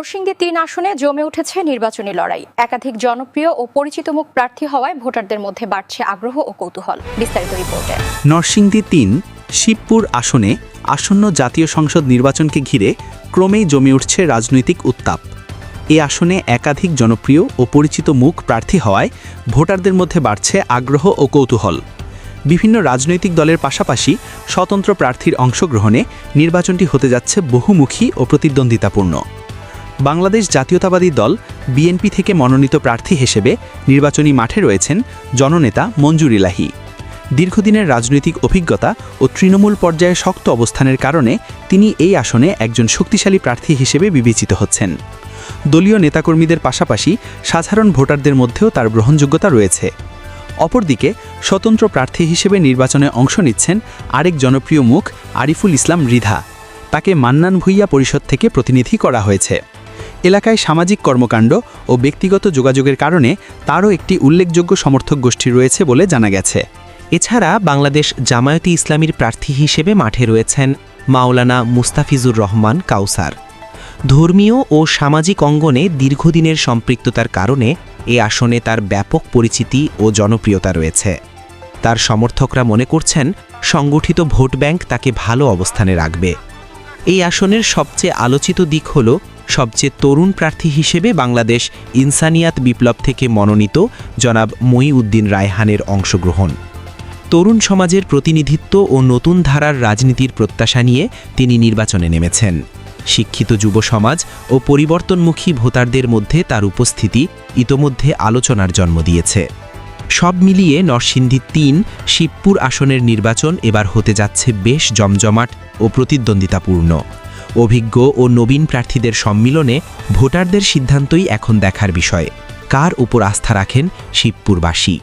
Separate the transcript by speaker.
Speaker 1: নরসিংদী ৩ আসনে জমে উঠেছে নির্বাচনী লড়াই। একাধিক জনপ্রিয় ও পরিচিত মুখ প্রার্থী হওয়ায় ভোটারদের মধ্যে বাড়ছে আগ্রহ ও কৌতূহল। বিস্তারিত রিপোর্টে।
Speaker 2: নরসিংদী ৩ শিবপুর আসনে আসন্ন জাতীয় সংসদ নির্বাচনকে ঘিরে ক্রমেই জমে উঠছে রাজনৈতিক উত্তাপ। এ আসনে একাধিক জনপ্রিয় ও পরিচিত মুখ প্রার্থী হওয়ায় ভোটারদের মধ্যে বাড়ছে আগ্রহ ও কৌতূহল। বিভিন্ন রাজনৈতিক দলের পাশাপাশি স্বতন্ত্র প্রার্থীর অংশগ্রহণে নির্বাচনটি হতে যাচ্ছে বহুমুখী ও প্রতিদ্বন্দ্বিতাপূর্ণ। বাংলাদেশ জাতীয়তাবাদী দল বিএনপি থেকে মনোনীত প্রার্থী হিসেবে নির্বাচনী মাঠে রয়েছেন জননেতা মঞ্জুর ইলাহি। দীর্ঘদিনের রাজনৈতিক অভিজ্ঞতা ও তৃণমূল পর্যায়ে শক্ত অবস্থানের কারণে তিনি এই আসনে একজন শক্তিশালী প্রার্থী হিসেবে বিবেচিত হচ্ছেন। দলীয় নেতাকর্মীদের পাশাপাশি সাধারণ ভোটারদের মধ্যেও তার গ্রহণযোগ্যতা রয়েছে। অপরদিকে স্বতন্ত্র প্রার্থী হিসেবে নির্বাচনে অংশ নিচ্ছেন আরেক জনপ্রিয় মুখ আরিফুল ইসলাম রিধা। তাকে মান্নান ভূঁইয়া পরিষদ থেকে প্রতিনিধি করা হয়েছে। এলাকায় সামাজিক কর্মকাণ্ড ও ব্যক্তিগত যোগাযোগের কারণে তারও একটি উল্লেখযোগ্য সমর্থক গোষ্ঠী রয়েছে বলে জানা গেছে।
Speaker 3: এছাড়া বাংলাদেশ জামায়াতে ইসলামীর প্রার্থী হিসেবে মাঠে রয়েছেন মাওলানা মুস্তাফিজুর রহমান কাউসার। ধর্মীয় ও সামাজিক অঙ্গনে দীর্ঘদিনের সম্পৃক্ততার কারণে এ আসনে তার ব্যাপক পরিচিতি ও জনপ্রিয়তা রয়েছে। তার সমর্থকরা মনে করছেন সংগঠিত ভোট ব্যাংক তাকে ভালো অবস্থানে রাখবে। এই আসনের সবচেয়ে আলোচিত দিক হল সবচেয়ে তরুণ প্রার্থী হিসেবে বাংলাদেশ ইনসানিয়াত বিপ্লব থেকে মনোনীত জনাব মঈউদ্দিন রায়হানের অংশগ্রহণ। তরুণ সমাজের প্রতিনিধিত্ব ও নতুন ধারার রাজনীতির প্রত্যাশা নিয়ে তিনি নির্বাচনে নেমেছেন। শিক্ষিত যুব সমাজ ও পরিবর্তনমুখী ভোটারদের মধ্যে তার উপস্থিতি ইতোমধ্যে আলোচনার জন্ম দিয়েছে। সব মিলিয়ে নরসিংদী ৩ শিবপুর আসনের নির্বাচন এবার হতে যাচ্ছে বেশ জমজমাট ও প্রতিদ্বন্দ্বিতাপূর্ণ। অভিজ্ঞ ও নবীন প্রার্থীদের সম্মিলনে ভোটারদের সিদ্ধান্তই এখন দেখার বিষয়, কার উপর আস্থা রাখেন শিবপুরবাসী।